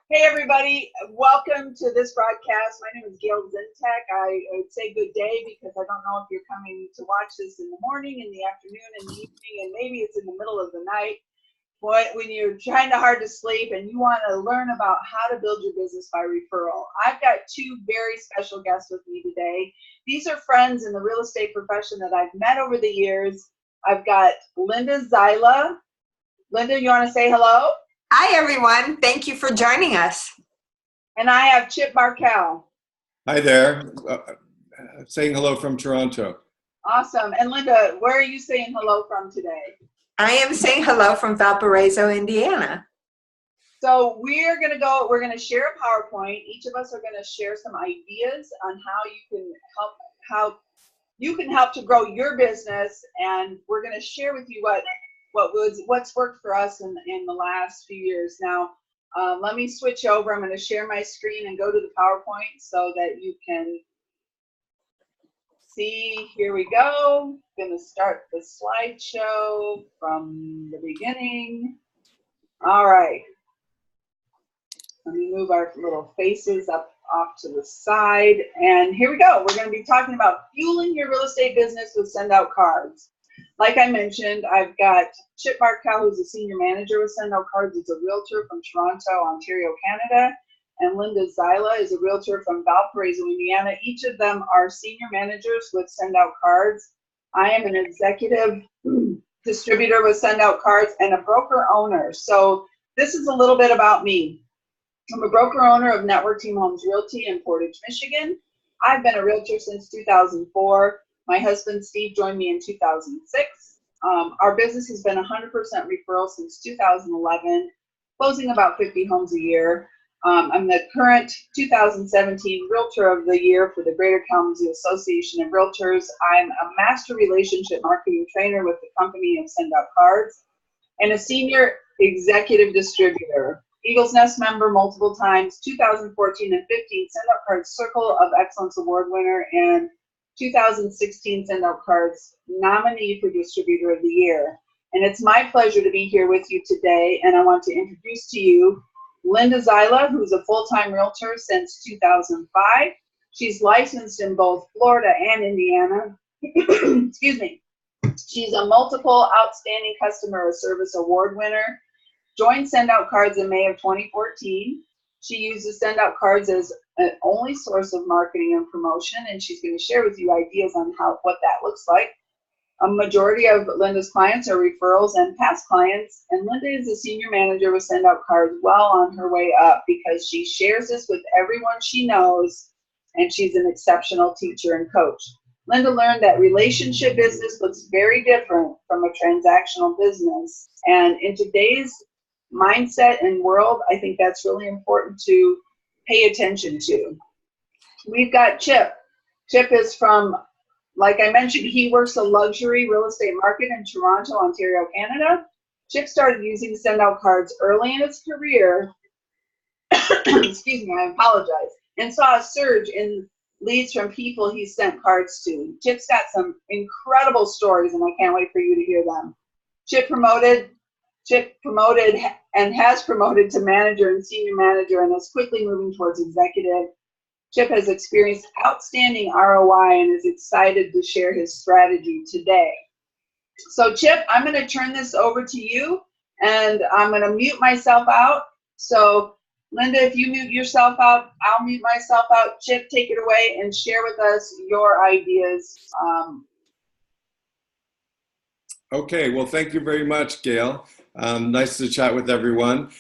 Hey everybody, welcome to this broadcast. My name is Gail Zintek. I would say good day because I don't know if you're coming to watch this in the morning, in the afternoon, in the evening, and maybe it's in the middle of the night. But when you're trying to hard to sleep and you want to learn about how to build your business by referral, I've got two very special guests with me today. These are friends in the real estate profession that I've met over the years. I've got Linda Zyla. Linda, you want to say hello? Hi, everyone. Thank you for joining us. And I have Chip Markell. Hi there. Saying hello from Toronto. Awesome. And Linda, where are you saying hello from today? I am saying hello from Valparaiso, Indiana. So we're going to share a PowerPoint. Each of us are going to share some ideas on how you can help to grow your business. And we're going to share with you what's worked for us in the last few years. Now, let me switch over. I'm going to share my screen and go to the PowerPoint so that you can see. Here we go. I'm going to start the slideshow from the beginning. All right. Let me move our little faces up off to the side. And here we go. We're going to be talking about fueling your real estate business with SendOutCards. Like I mentioned, I've got Chip Markell, who's a senior manager with SendOutCards. He's a realtor from Toronto, Ontario, Canada. And Linda Zyla is a realtor from Valparaiso, Indiana. Each of them are senior managers with SendOutCards. I am an executive distributor with SendOutCards and a broker owner. So this is a little bit about me. I'm a broker owner of Network Team Homes Realty in Portage, Michigan. I've been a realtor since 2004. My husband, Steve, joined me in 2006. Our business has been 100% referral since 2011, closing about 50 homes a year. I'm the current 2017 Realtor of the Year for the Greater Kalamazoo Association of Realtors. I'm a master relationship marketing trainer with the company of SendOutCards and a senior executive distributor. Eagles Nest member multiple times, 2014 and 15 SendOutCards Circle of Excellence Award winner, and 2016 SendOutCards nominee for Distributor of the Year. And it's my pleasure to be here with you today, and I want to introduce to you Linda Zyla, who's a full-time realtor since 2005. She's licensed in both Florida and Indiana. Excuse me. She's a multiple outstanding customer service award winner. Joined SendOutCards in May of 2014. She uses SendOutCards as an only source of marketing and promotion, and she's going to share with you ideas on what that looks like. A majority of Linda's clients are referrals and past clients, and Linda is a senior manager with SendOutCards, well on her way up because she shares this with everyone she knows, and she's an exceptional teacher and coach. Linda learned that relationship business looks very different from a transactional business, and in today's mindset and world, I think that's really important to pay attention to. We've got Chip. Chip is from, like I mentioned, he works the luxury real estate market in Toronto, Ontario, Canada. Chip started using SendOutCards early in his career, excuse me, I apologize, and saw a surge in leads from people he sent cards to. Chip's got some incredible stories, and I can't wait for you to hear them. Chip promoted and has promoted to manager and senior manager and is quickly moving towards executive. Chip has experienced outstanding ROI and is excited to share his strategy today. So Chip, I'm going to turn this over to you, and I'm going to mute myself out. So Linda, if you mute yourself out, I'll mute myself out. Chip, take it away and share with us your ideas. Okay, well, thank you very much, Gail. Nice to chat with everyone.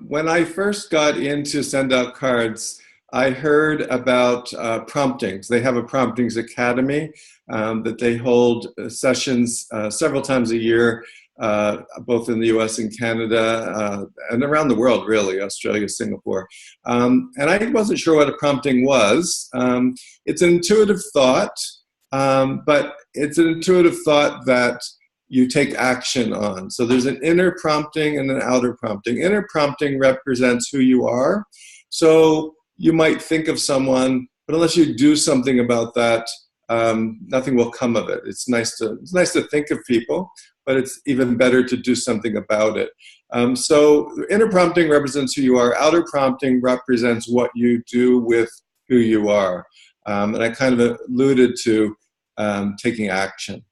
When I first got into SendOutCards, I heard about promptings. They have a promptings academy that they hold sessions several times a year, both in the US and Canada, and around the world, really, Australia, Singapore. And I wasn't sure what a prompting was. It's an intuitive thought, but it's an intuitive thought that you take action on. So there's an inner prompting and an outer prompting. Inner prompting represents who you are. So you might think of someone, but unless you do something about that, nothing will come of it. It's nice to think of people, but it's even better to do something about it. So inner prompting represents who you are. Outer prompting represents what you do with who you are. And I kind of alluded to taking action.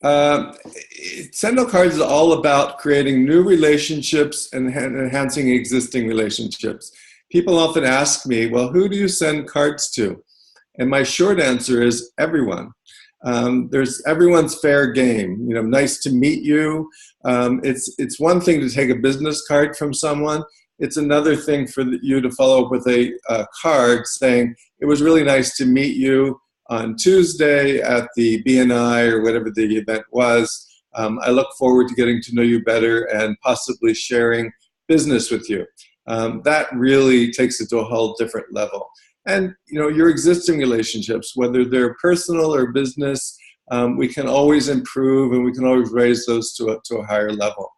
SendOutCards is all about creating new relationships and enhancing existing relationships. People often ask me, well, who do you send cards to? And my short answer is everyone. There's everyone's fair game. You know, nice to meet you. It's one thing to take a business card from someone. It's another thing for you to follow up with a card saying, it was really nice to meet you on Tuesday at the BNI or whatever the event was. I look forward to getting to know you better and possibly sharing business with you. That really takes it to a whole different level. And you know, your existing relationships, whether they're personal or business, we can always improve and we can always raise those to a higher level.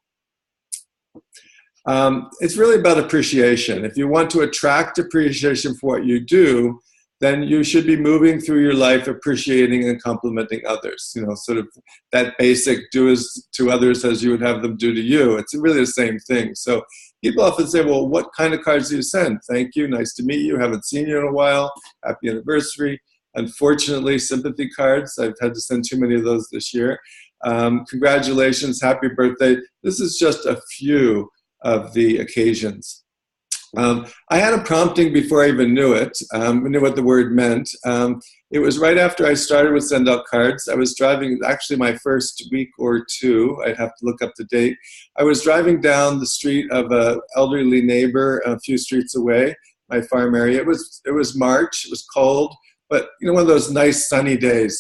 It's really about appreciation. If you want to attract appreciation for what you do, then you should be moving through your life appreciating and complimenting others. You know, sort of that basic do as to others as you would have them do to you. It's really the same thing. So people often say, well, what kind of cards do you send? Thank you, nice to meet you, haven't seen you in a while, happy anniversary. Unfortunately, sympathy cards, I've had to send too many of those this year. Congratulations, happy birthday. This is just a few of the occasions. I had a prompting before I even knew it. I knew what the word meant. It was right after I started with SendOutCards. I was driving, actually my first week or two, I'd have to look up the date. I was driving down the street of an elderly neighbor a few streets away, my farm area. It was March, it was cold, but you know, one of those nice sunny days.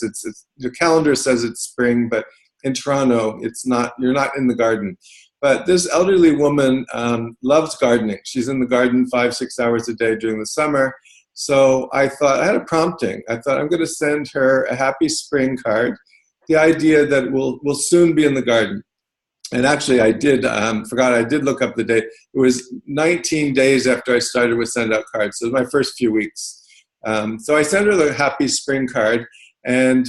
The calendar says it's spring, but in Toronto, it's not, you're not in the garden. But this elderly woman loves gardening. She's in the garden 5-6 hours a day during the summer. So I thought, I had a prompting. I thought I'm going to send her a happy spring card. The idea that we'll soon be in the garden. And actually I did, forgot I did look up the date. It was 19 days after I started with SendOutCards. So it was my first few weeks. So I sent her the happy spring card, and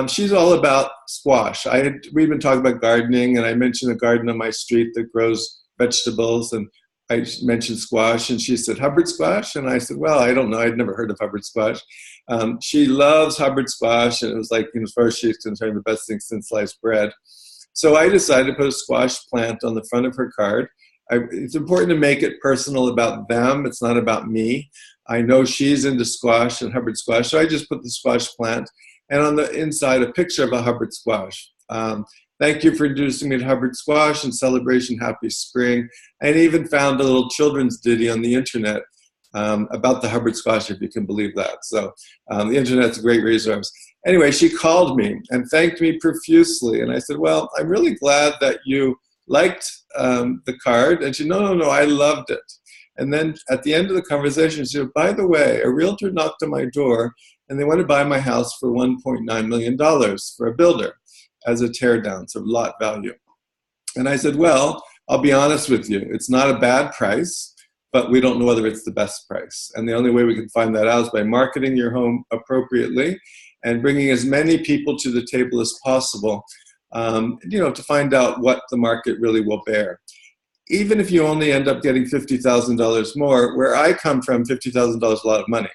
she's all about squash. We've been talking about gardening, and I mentioned a garden on my street that grows vegetables, and I mentioned squash, and she said, Hubbard squash? And I said, well, I don't know. I'd never heard of Hubbard squash. She loves Hubbard squash, and it was like, you know, as far as she's concerned, the best thing since sliced bread. So I decided to put a squash plant on the front of her card. It's important to make it personal about them. It's not about me. I know she's into squash and Hubbard squash, so I just put the squash plant, and on the inside, a picture of a Hubbard squash. Thank you for introducing me to Hubbard squash and celebration, happy spring. And even found a little children's ditty on the internet about the Hubbard squash, if you can believe that. So the internet's a great resource. Anyway, she called me and thanked me profusely. And I said, well, I'm really glad that you liked the card. And she said, no, I loved it. And then at the end of the conversation, she said, by the way, a realtor knocked on my door and they want to buy my house for $1.9 million for a builder as a teardown, so lot value. And I said, well, I'll be honest with you. It's not a bad price, but we don't know whether it's the best price. And the only way we can find that out is by marketing your home appropriately and bringing as many people to the table as possible, you know, to find out what the market really will bear. Even if you only end up getting $50,000 more, where I come from, $50,000 is a lot of money.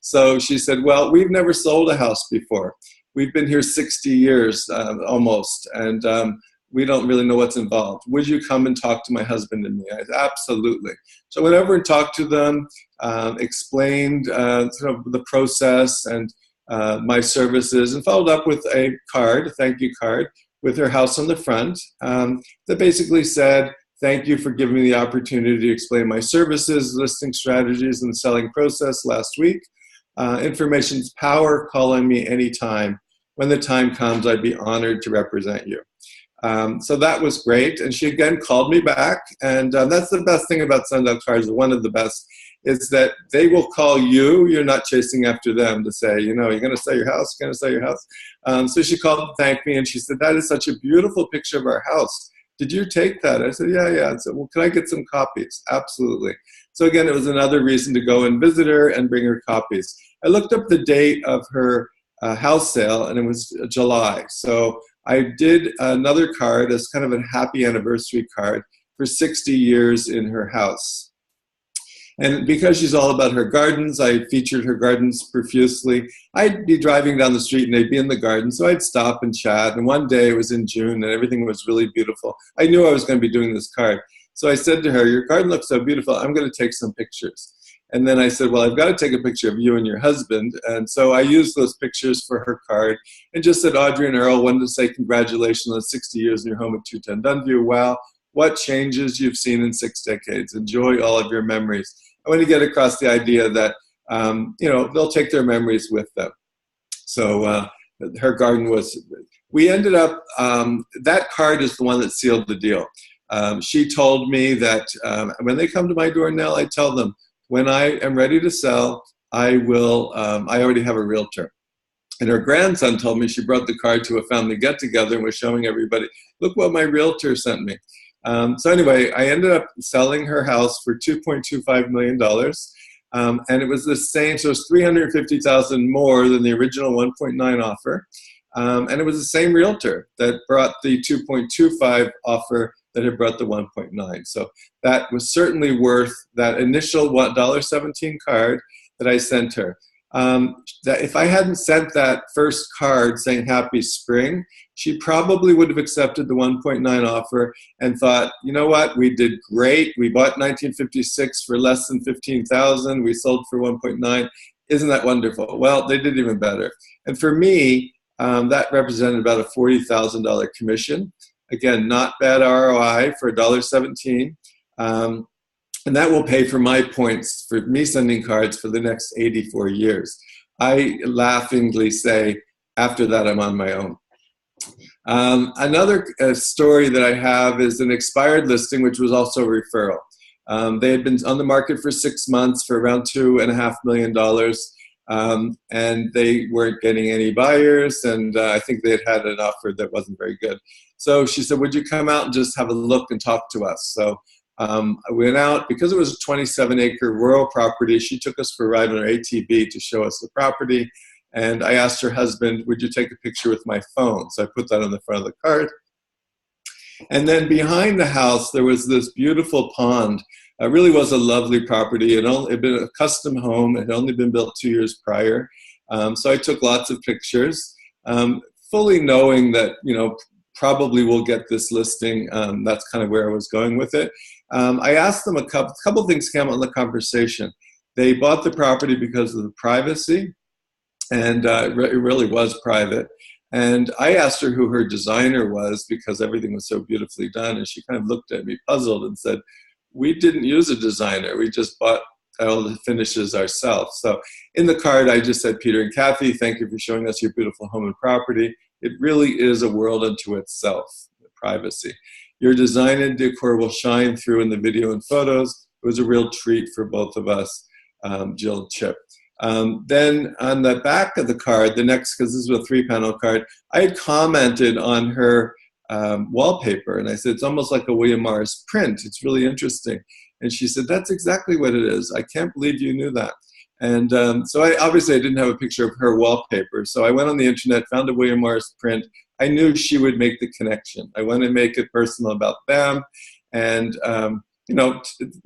So she said, well, we've never sold a house before. We've been here 60 years almost, and we don't really know what's involved. Would you come and talk to my husband and me? I said, absolutely. So I went over and talked to them, explained sort of the process and my services, and followed up with a card, a thank you card, with her house on the front that basically said, thank you for giving me the opportunity to explain my services, listing strategies, and the selling process last week. Information's power, call on me anytime. When the time comes, I'd be honored to represent you. So that was great. And she again called me back. And that's the best thing about SendOutCards, one of the best, is that they will call you. You're not chasing after them to say, you know, you're going to sell your house, you're going to sell your house. So she called to thank me, and she said, that is such a beautiful picture of our house. Did you take that? I said, yeah. I said, well, can I get some copies? Absolutely. So again, it was another reason to go and visit her and bring her copies. I looked up the date of her house sale, and it was July. So I did another card as kind of a happy anniversary card for 60 years in her house. And because she's all about her gardens, I featured her gardens profusely. I'd be driving down the street and they'd be in the garden, so I'd stop and chat. And one day, it was in June, and everything was really beautiful. I knew I was going to be doing this card. So I said to her, your garden looks so beautiful, I'm going to take some pictures. And then I said, well, I've got to take a picture of you and your husband. And so I used those pictures for her card and just said, Audrey and Earl, wanted to say congratulations on 60 years in your home at 210 Dunview. Wow, what changes you've seen in 6 decades. Enjoy all of your memories. I want to get across the idea that, they'll take their memories with them. So her garden was, we ended up, that card is the one that sealed the deal. She told me that when they come to my door now, I tell them, when I am ready to sell, I will, I already have a realtor. And her grandson told me she brought the card to a family get-together and was showing everybody, look what my realtor sent me. So anyway, I ended up selling her house for $2.25 million. And it was the same, so it was $350,000 more than the original 1.9 offer. And it was the same realtor that brought the 2.25 offer that had brought the 1.9. So that was certainly worth that initial $1.17 card that I sent her. That if I hadn't sent that first card saying happy spring, she probably would have accepted the 1.9 offer and thought, you know what, we did great. We bought 1956 for less than $15,000. We sold for 1.9. Isn't that wonderful? Well, they did even better. And for me, that represented about a $40,000 commission. Again, not bad ROI for $1.17. And that will pay for my points for me sending cards for the next 84 years. I laughingly say, after that, I'm on my own. Another story that I have is an expired listing, which was also a referral. They had been on the market for 6 months for around $2.5 million. And they weren't getting any buyers, and I think they had an offer that wasn't very good. So she said, would you come out and just have a look and talk to us? So I went out, because it was a 27-acre rural property. She took us for a ride on her ATV to show us the property. And I asked her husband, would you take a picture with my phone? So I put that on the front of the card. And then behind the house, there was this beautiful pond. It really was a lovely property. It had been a custom home. It had only been built 2 years prior. So I took lots of pictures, fully knowing that, probably we'll get this listing. That's kind of where I was going with it. I asked them a couple things came out in the conversation. They bought the property because of the privacy, and it really was private. And I asked her who her designer was because everything was so beautifully done, and she kind of looked at me puzzled and said, we didn't use a designer. We just bought all the finishes ourselves. So in the card, I just said, Peter and Kathy, thank you for showing us your beautiful home and property. It really is a world unto itself, the privacy. Your design and decor will shine through in the video and photos. It was a real treat for both of us, Jill and Chip. Then on the back of the card, the next, because this was a 3-panel card, I had commented on her wallpaper, and I said, it's almost like a William Morris print. It's really interesting. And she said, that's exactly what it is. I can't believe you knew that. And so obviously I didn't have a picture of her wallpaper. So I went on the internet, found a William Morris print. I knew she would make the connection. I wanted to make it personal about them and,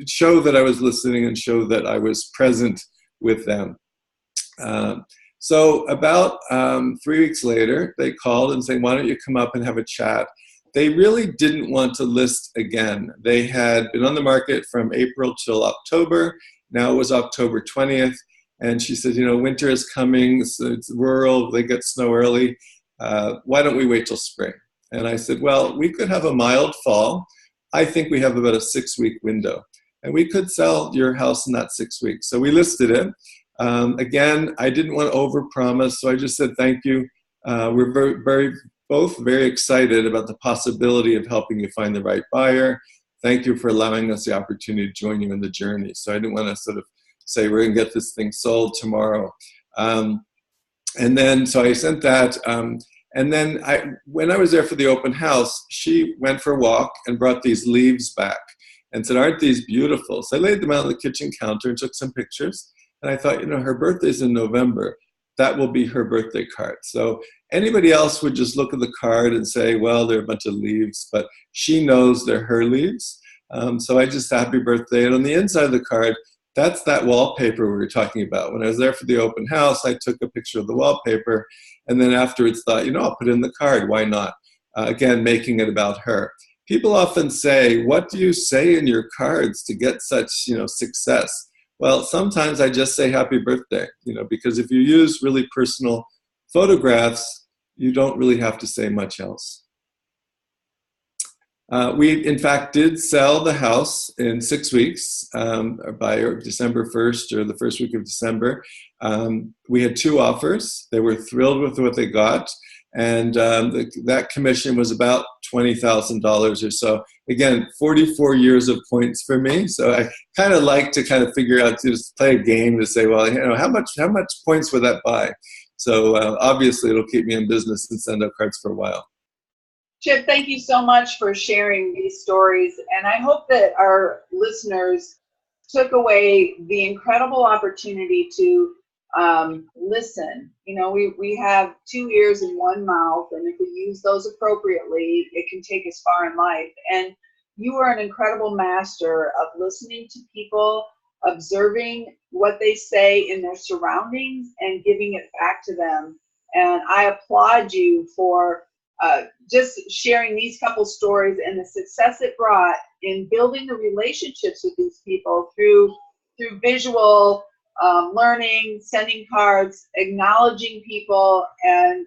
show that I was listening and show that I was present with them. So about 3 weeks later, they called and said, why don't you come up and have a chat? They really didn't want to list again. They had been on the market from April till October. Now it was October 20th. And she said, winter is coming. So it's rural. They get snow early. Why don't we wait till spring? And I said, well, we could have a mild fall. I think we have about a 6-week window. And we could sell your house in that 6 weeks. So we listed it. Again, I didn't want to overpromise, so I just said thank you. We're both very excited about the possibility of helping you find the right buyer. Thank you for allowing us the opportunity to join you in the journey. So I didn't want to sort of say we're going to get this thing sold tomorrow. And then, so I sent that. And then when I was there for the open house, she went for a walk and brought these leaves back and said, aren't these beautiful? So I laid them out on the kitchen counter and took some pictures. And I thought, her birthday's in November. that will be her birthday card. So anybody else would just look at the card and say, well, there are a bunch of leaves, but she knows they're her leaves. So I just happy birthday. And on the inside of the card, that's that wallpaper we were talking about. When I was there for the open house, I took a picture of the wallpaper, and then afterwards thought, I'll put it in the card. Why not? Again, making it about her. People often say, what do you say in your cards to get such, success? Well, sometimes I just say happy birthday, because if you use really personal photographs, you don't really have to say much else. We, in fact, did sell the house in 6 weeks by December 1st or the first week of December. We had 2 offers. They were thrilled with what they got. And that commission was about $20,000 or so. Again, 44 years of points for me. So I kind of like to figure out, to just play a game to say, well, how much points would that buy? So obviously it'll keep me in business and send out cards for a while. Chip, thank you so much for sharing these stories. And I hope that our listeners took away the incredible opportunity to listen. We have 2 ears and 1 mouth, and if we use those appropriately, it can take us far in life. And you are an incredible master of listening to people, observing what they say in their surroundings, and giving it back to them. And I applaud you for just sharing these couple stories and the success it brought in building the relationships with these people through visual learning, sending cards, acknowledging people, and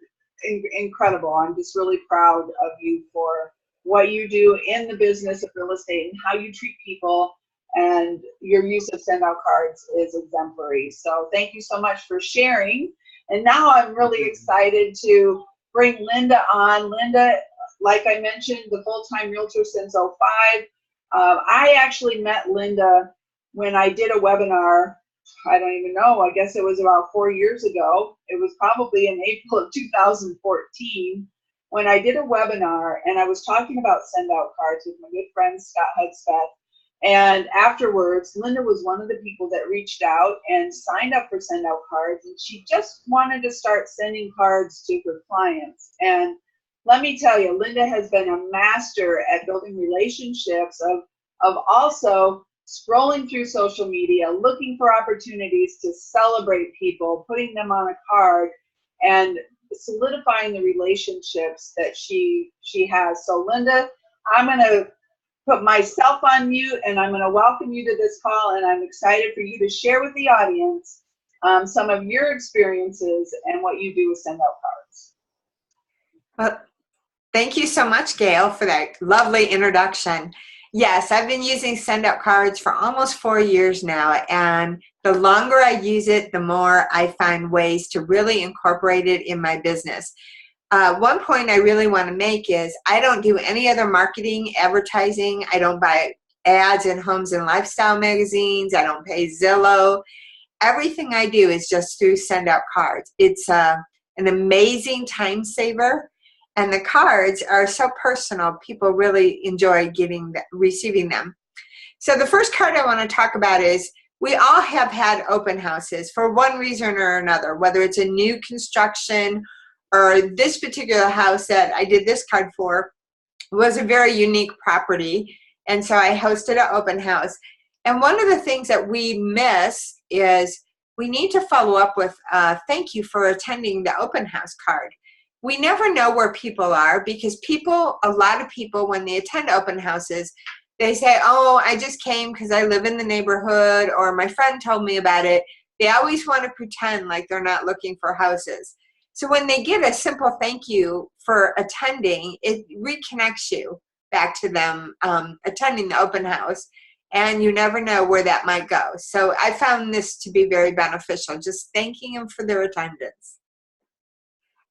incredible. I'm just really proud of you for what you do in the business of real estate and how you treat people, and your use of SendOutCards is exemplary. So thank you so much for sharing. And now I'm really excited to bring Linda on. Linda, like I mentioned, the full-time realtor since '05. I actually met Linda when I did a webinar. I don't even know, I guess it was about 4 years ago. It was probably in April of 2014 when I did a webinar, and I was talking about SendOutCards with my good friend Scott Hudspeth. And afterwards, Linda was one of the people that reached out and signed up for SendOutCards, and she just wanted to start sending cards to her clients. And let me tell you, Linda has been a master at building relationships, of also scrolling through social media, looking for opportunities to celebrate people, putting them on a card, and solidifying the relationships that she has. So Linda, I'm going to put myself on mute, and I'm going to welcome you to this call, and I'm excited for you to share with the audience some of your experiences and what you do with SendOutCards. Well, thank you so much, Gail, for that lovely introduction. Yes, I've been using SendOutCards for almost 4 years now, and the longer I use it, the more I find ways to really incorporate it in my business. One point I really want to make is I don't do any other marketing, advertising. I don't buy ads in homes and lifestyle magazines. I don't pay Zillow. Everything I do is just through SendOutCards. It's an amazing time saver. And the cards are so personal. People really enjoy receiving them. So the first card I want to talk about is, we all have had open houses for one reason or another, whether it's a new construction or this particular house that I did this card for was a very unique property. And so I hosted an open house. And one of the things that we miss is we need to follow up with thank you for attending the open house card. We never know where people are, because a lot of people, when they attend open houses, they say, oh, I just came because I live in the neighborhood, or my friend told me about it. They always want to pretend like they're not looking for houses. So when they get a simple thank you for attending, it reconnects you back to them attending the open house, and you never know where that might go. So I found this to be very beneficial, just thanking them for their attendance.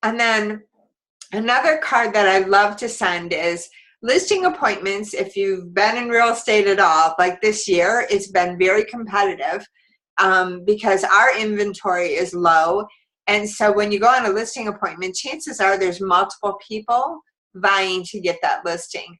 And then another card that I love to send is listing appointments. If you've been in real estate at all, like this year, it's been very competitive because our inventory is low. And so when you go on a listing appointment, chances are there's multiple people vying to get that listing.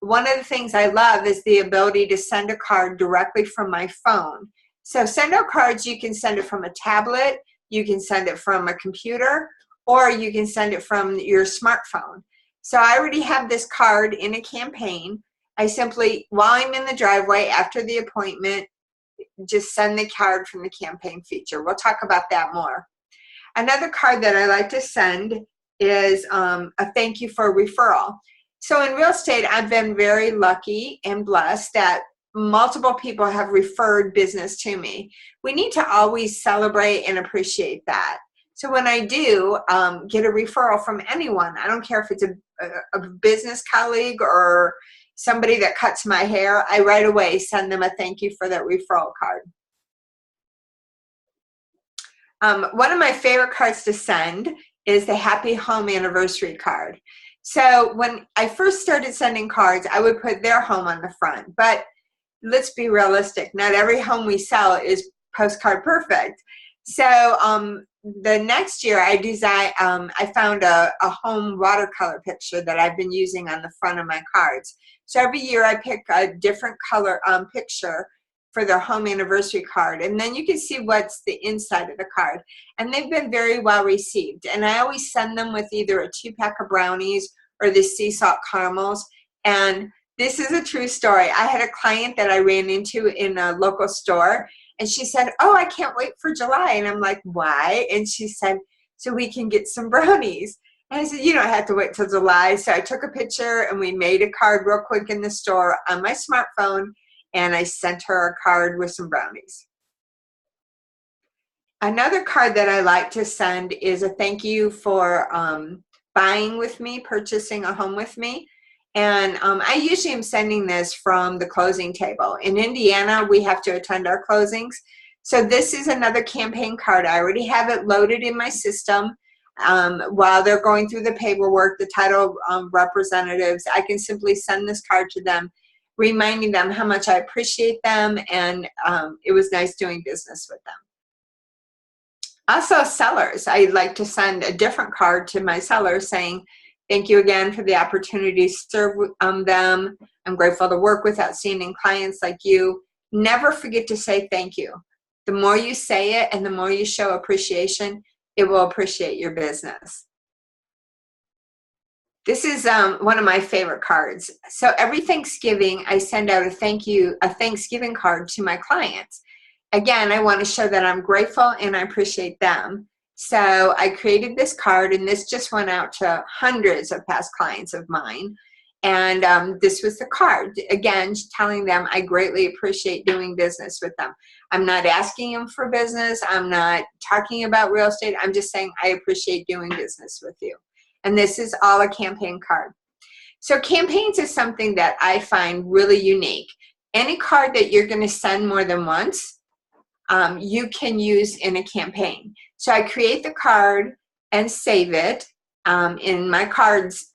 One of the things I love is the ability to send a card directly from my phone. So SendOutCards, you can send it from a tablet, You can send it from a computer, or you can send it from your smartphone. So I already have this card in a campaign. I simply, while I'm in the driveway after the appointment, just send the card from the campaign feature. We'll talk about that more. Another card that I like to send is a thank you for a referral. So in real estate, I've been very lucky and blessed that multiple people have referred business to me. We need to always celebrate and appreciate that. So when I do get a referral from anyone, I don't care if it's a business colleague or somebody that cuts my hair, I right away send them a thank you for that referral card. One of my favorite cards to send is the Happy Home Anniversary card. So when I first started sending cards, I would put their home on the front. But let's be realistic. Not every home we sell is postcard perfect. So the next year I found a home watercolor picture that I've been using on the front of my cards. So every year I pick a different color picture for their home anniversary card, and then you can see what's the inside of the card. And they've been very well received. And I always send them with either a 2-pack of brownies or the sea salt caramels. And this is a true story. I had a client that I ran into in a local store, and she said, "Oh, I can't wait for July." And I'm like, "Why?" And she said, "So we can get some brownies." And I said, "You don't have to wait till July." So I took a picture and we made a card real quick in the store on my smartphone, and I sent her a card with some brownies. Another card that I like to send is a thank you for buying with me, purchasing a home with me. And I usually am sending this from the closing table. In Indiana, we have to attend our closings. So this is another campaign card. I already have it loaded in my system. While they're going through the paperwork, the title representatives, I can simply send this card to them, reminding them how much I appreciate them, and it was nice doing business with them. Also, sellers, I like to send a different card to my sellers saying, "Thank you again for the opportunity to serve them. I'm grateful to work with outstanding clients like you." Never forget to say thank you. The more you say it and the more you show appreciation, it will appreciate your business. This is one of my favorite cards. So every Thanksgiving, I send out a Thanksgiving card to my clients. Again, I want to show that I'm grateful and I appreciate them. So I created this card, and this just went out to hundreds of past clients of mine. And this was the card, again, telling them I greatly appreciate doing business with them. I'm not asking them for business. I'm not talking about real estate. I'm just saying I appreciate doing business with you. And this is all a campaign card. So campaigns is something that I find really unique. Any card that you're going to send more than once, you can use in a campaign. So I create the card and save it in my cards,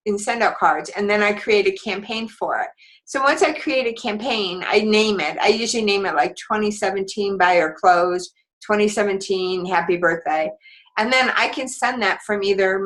in SendOutCards, and then I create a campaign for it. So once I create a campaign, I name it. I usually name it like 2017 Buy or Close, 2017 Happy Birthday. And then I can send that from either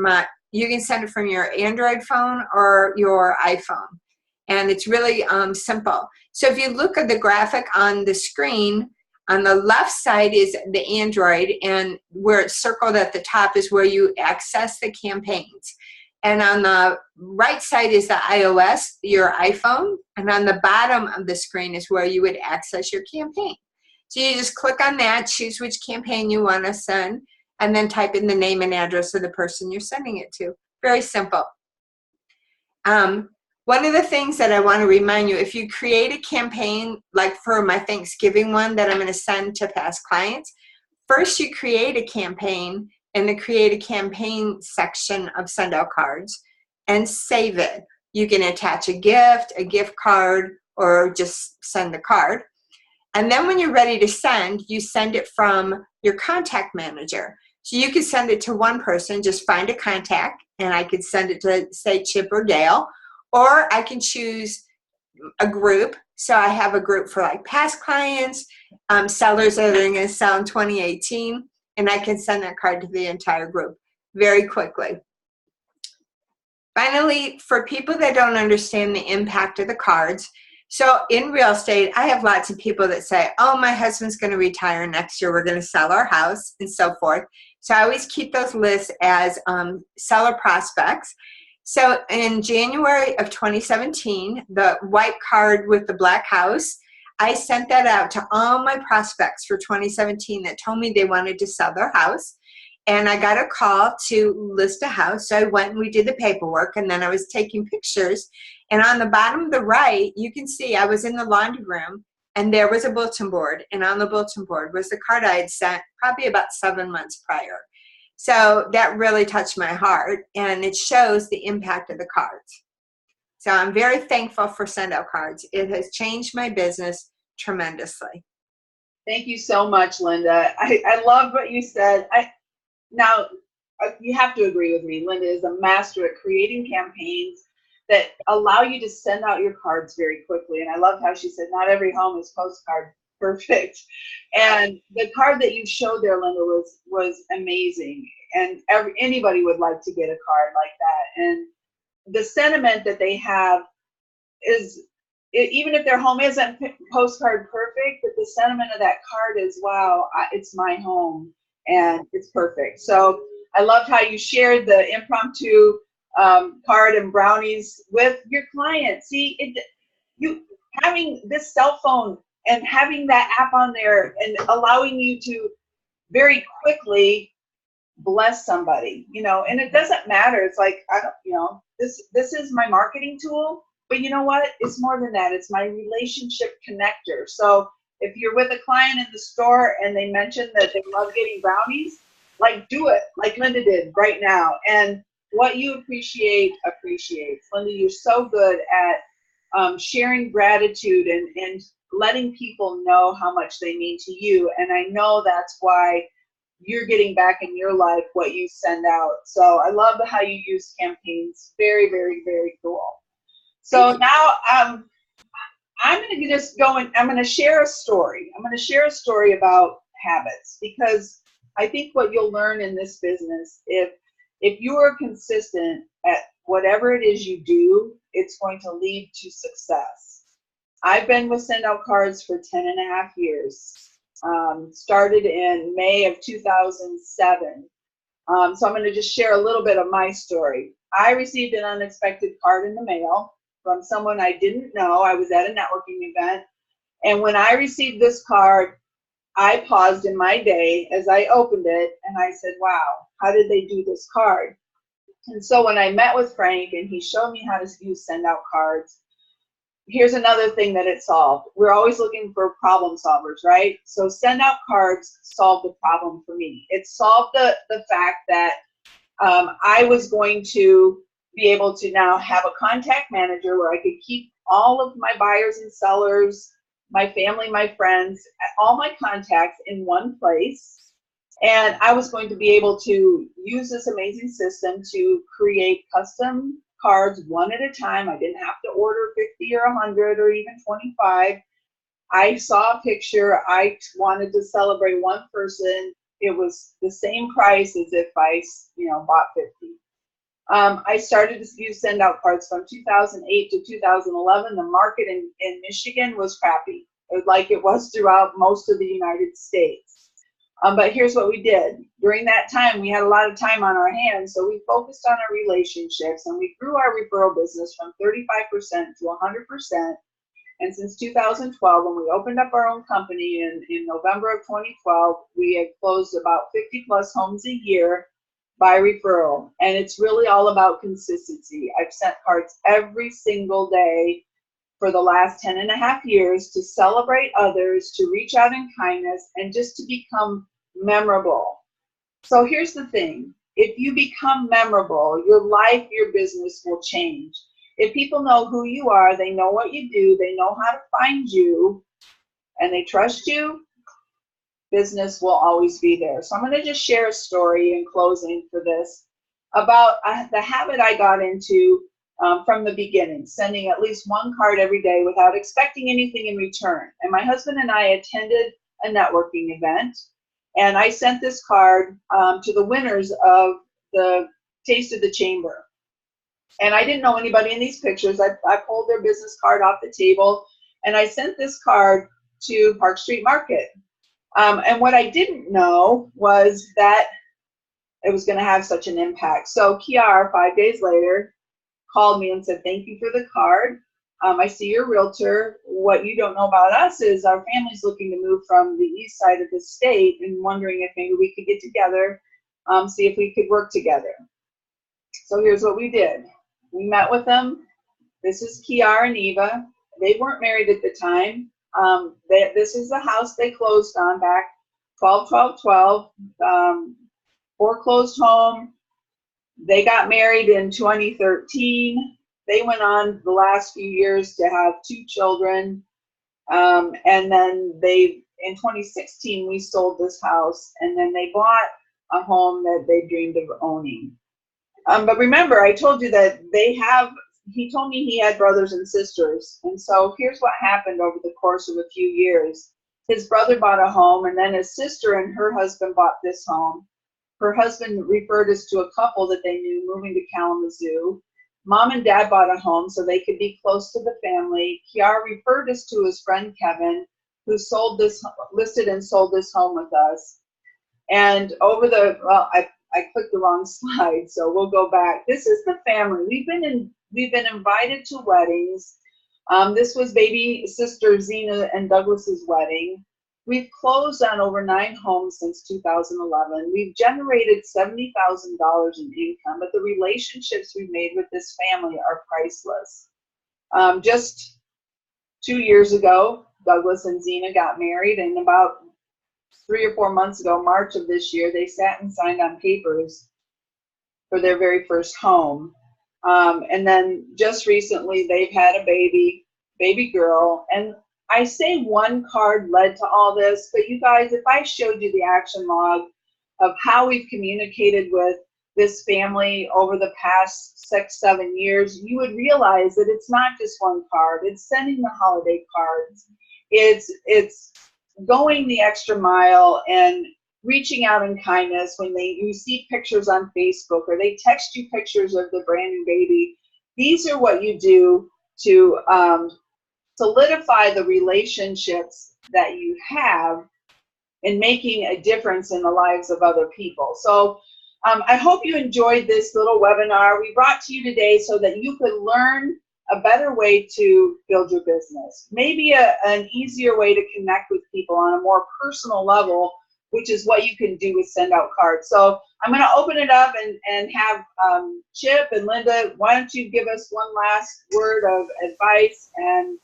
you can send it from your Android phone or your iPhone. And it's really simple. So if you look at the graphic on the screen, on the left side is the Android, and where it's circled at the top is where you access the campaigns. And on the right side is the iOS, your iPhone, and on the bottom of the screen is where you would access your campaign. So you just click on that, choose which campaign you want to send, and then type in the name and address of the person you're sending it to. Very simple. One of the things that I want to remind you, if you create a campaign, like for my Thanksgiving one that I'm going to send to past clients, first you create a campaign in the Create a Campaign section of SendOutCards and save it. You can attach a gift card, or just send the card. And then when you're ready to send, you send it from your contact manager. So you can send it to one person, just find a contact, and I could send it to, say, Chip or Gail. Or I can choose a group. So I have a group for like past clients, sellers that are going to sell in 2018, and I can send that card to the entire group very quickly. Finally, for people that don't understand the impact of the cards, So in real estate, I have lots of people that say, oh, my husband's going to retire next year. We're going to sell our house and so forth. So I always keep those lists as seller prospects. So in January of 2017, the white card with the black house, I sent that out to all my prospects for 2017 that told me they wanted to sell their house. And I got a call to list a house. So I went and we did the paperwork, and then I was taking pictures. And on the bottom of the right, you can see I was in the laundry room, and there was a bulletin board. And on the bulletin board was the card I had sent probably about 7 months prior. So that really touched my heart, and it shows the impact of the cards. So I'm very thankful for SendOutCards. It has changed my business tremendously. Thank you so much, Linda. I love what you said. Now, you have to agree with me. Linda is a master at creating campaigns that allow you to send out your cards very quickly. And I loved how she said, not every home is postcard perfect. And the card that you showed there, Linda, was amazing. And anybody would like to get a card like that. And the sentiment that they have is, even if their home isn't postcard perfect, but the sentiment of that card is, wow, it's my home and it's perfect. So I loved how you shared the impromptu card and brownies with your client. See, you having this cell phone and having that app on there and allowing you to very quickly bless somebody, and it doesn't matter. It's like, this is my marketing tool, but you know what? It's more than that. It's my relationship connector. So if you're with a client in the store and they mention that they love getting brownies, like, do it like Linda did right now. And what you appreciate appreciates. Linda, you're so good at sharing gratitude and letting people know how much they mean to you. And I know that's why you're getting back in your life what you send out. So I love how you use campaigns. Very, very, very cool. So now I'm going to just go and I'm going to share a story. I'm going to share a story about habits, because I think what you'll learn in this business, if you are consistent at whatever it is you do, it's going to lead to success. I've been with SendOutCards for 10.5 years. Started in May of 2007. So I'm going to just share a little bit of my story. I received an unexpected card in the mail from someone I didn't know. I was at a networking event. And when I received this card, I paused in my day as I opened it and I said, wow, how did they do this card? And so when I met with Frank and he showed me how to use SendOutCards, here's another thing that it solved. We're always looking for problem solvers, right? So SendOutCards solved the problem for me. It solved the fact that I was going to be able to now have a contact manager where I could keep all of my buyers and sellers, my family, my friends, all my contacts in one place. And I was going to be able to use this amazing system to create custom cards one at a time. I didn't have to order 50 or 100 or even 25. I saw a picture. I wanted to celebrate one person. It was the same price as if I, bought 50. I started to use SendOutCards from 2008 to 2011. The market in Michigan was crappy, like it was throughout most of the United States. But here's what we did. During that time, we had a lot of time on our hands, so we focused on our relationships, and we grew our referral business from 35% to 100%. And since 2012, when we opened up our own company in November of 2012, we had closed about 50 plus homes a year by referral. And it's really all about consistency. I've sent cards every single day for the last 10.5 years to celebrate others, to reach out in kindness, and just to become memorable. So here's the thing. If you become memorable, your life, your business will change. If people know who you are, they know what you do, they know how to find you, and they trust you, business will always be there. So I'm going to just share a story in closing for this about the habit I got into from the beginning, sending at least one card every day without expecting anything in return. And my husband and I attended a networking event, and I sent this card to the winners of the Taste of the Chamber. And I didn't know anybody in these pictures. I pulled their business card off the table, And I sent this card to Park Street Market. And what I didn't know was that it was going to have such an impact. So Kiara, 5 days later, called me and said, thank you for the card. I see you're a realtor. What you don't know about us is our family's looking to move from the east side of the state and wondering if maybe we could get together, see if we could work together. So here's what we did. We met with them. This is Kiara and Eva. They weren't married at the time. This is the house they closed on back 12/12/12. Foreclosed home. They got married in 2013. They went on the last few years to have 2 children. And then in 2016, we sold this house, and then they bought a home that they dreamed of owning. But remember, I told you that he told me he had brothers and sisters. And so here's what happened over the course of a few years. His brother bought a home, and then his sister and her husband bought this home. Her husband referred us to a couple that they knew moving to Kalamazoo. Mom and Dad bought a home so they could be close to the family. Kiara referred us to his friend Kevin, who listed and sold this home with us. And I clicked the wrong slide, so we'll go back. This is the family. We've been invited to weddings. This was baby sister Zena and Douglas's wedding. We've closed on over 9 homes since 2011. We've generated $70,000 in income, but the relationships we've made with this family are priceless. Just 2 years ago, Douglas and Zena got married, and about 3 or 4 months ago, March of this year, they sat and signed on papers for their very first home. And then just recently, they've had a baby girl. And I say one card led to all this, but you guys, if I showed you the action log of how we've communicated with this family over the past 6-7 years, you would realize that it's not just one card. It's sending the holiday cards. It's going the extra mile and reaching out in kindness when you see pictures on Facebook or they text you pictures of the brand new baby. These are what you do to solidify the relationships that you have in making a difference in the lives of other people. So I hope you enjoyed this little webinar we brought to you today so that you could learn a better way to build your business. Maybe an easier way to connect with people on a more personal level, which is what you can do with SendOutCards. So I'm going to open it up and have Chip and Linda, why don't you give us one last word of advice and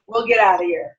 we'll get out of here.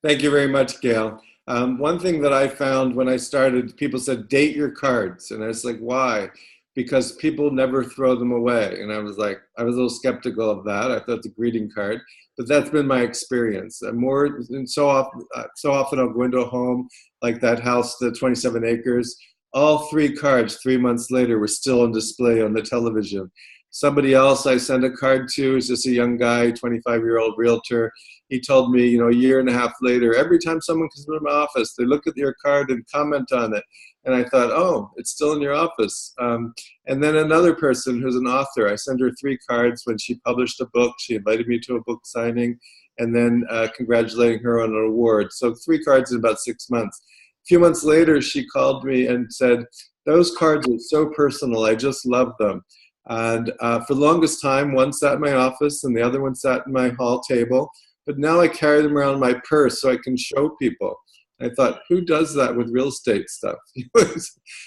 Thank you very much, Gail. One thing that I found when I started, people said, date your cards. And I was like, why? Because people never throw them away. And I was a little skeptical of that. I thought it's a greeting card, but that's been my experience. So often I'll go into a home like that house, the 27 acres, all 3 cards 3 months later were still on display on the television. Somebody else I sent a card to is just a young guy, 25-year-old realtor. He told me, a year and a half later, every time someone comes into my office, they look at your card and comment on it. And I thought, oh, it's still in your office. And then another person who's an author, I sent her 3 cards when she published a book. She invited me to a book signing and then congratulating her on an award. So 3 cards in about 6 months. A few months later, she called me and said, those cards are so personal. I just love them. And for the longest time, one sat in my office and the other one sat in my hall table. But now I carry them around my purse so I can show people. I thought, who does that with real estate stuff?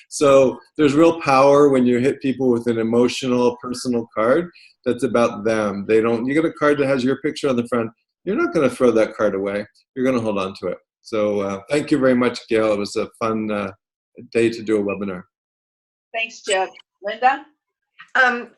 So there's real power when you hit people with an emotional, personal card that's about them. You get a card that has your picture on the front, you're not going to throw that card away. You're going to hold on to it. So thank you very much, Gail. It was a fun day to do a webinar. Thanks, Chip. Linda?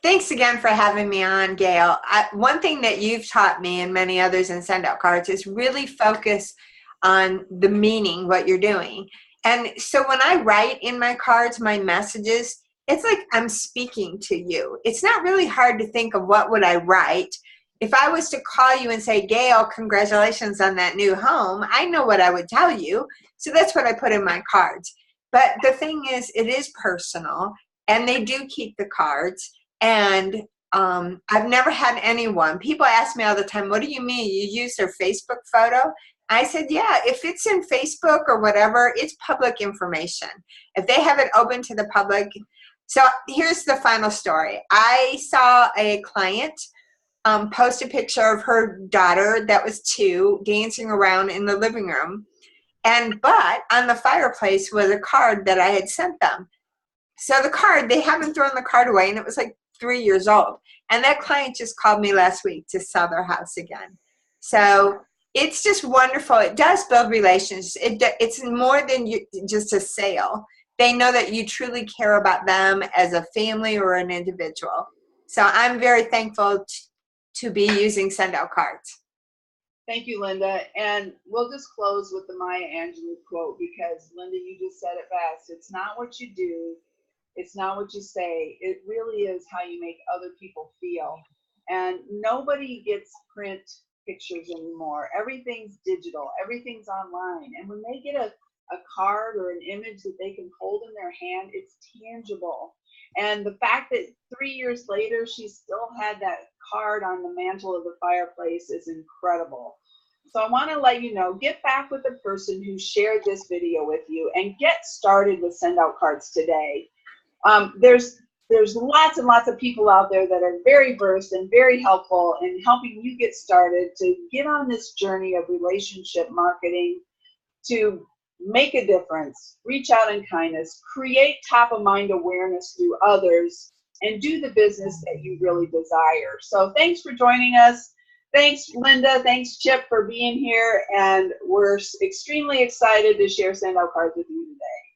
Thanks again for having me on, Gail. One thing that you've taught me and many others in SendOutCards is really focus on the meaning, what you're doing. And so when I write in my cards, my messages, it's like I'm speaking to you. It's not really hard to think of what would I write. If I was to call you and say, Gail, congratulations on that new home, I know what I would tell you. So that's what I put in my cards. But the thing is, it is personal. And they do keep the cards. And I've never had anyone. People ask me all the time, what do you mean? You use their Facebook photo? I said, yeah, if it's in Facebook or whatever, it's public information. If they have it open to the public. So here's the final story. I saw a client post a picture of her daughter that was 2 dancing around in the living room. But on the fireplace was a card that I had sent them. So the card, they haven't thrown the card away, and it was like 3 years old. And that client just called me last week to sell their house again. So it's just wonderful. It does build relationships. It's more than just a sale. They know that you truly care about them as a family or an individual. So I'm very thankful to be using SendOutCards. Thank you, Linda. And we'll just close with the Maya Angelou quote, because Linda, you just said it best. It's not what you do. It's not what you say. It really is how you make other people feel. And nobody gets print pictures anymore. Everything's digital. Everything's online. And when they get a card or an image that they can hold in their hand, it's tangible. And the fact that 3 years later, she still had that card on the mantle of the fireplace is incredible. So I want to let you know, get back with the person who shared this video with you and get started with SendOutCards today. There's lots and lots of people out there that are very versed and very helpful in helping you get started to get on this journey of relationship marketing, to make a difference, reach out in kindness, create top of mind awareness through others, and do the business that you really desire. So thanks for joining us. Thanks, Linda. Thanks, Chip, for being here. And we're extremely excited to share SendOutCards with you today.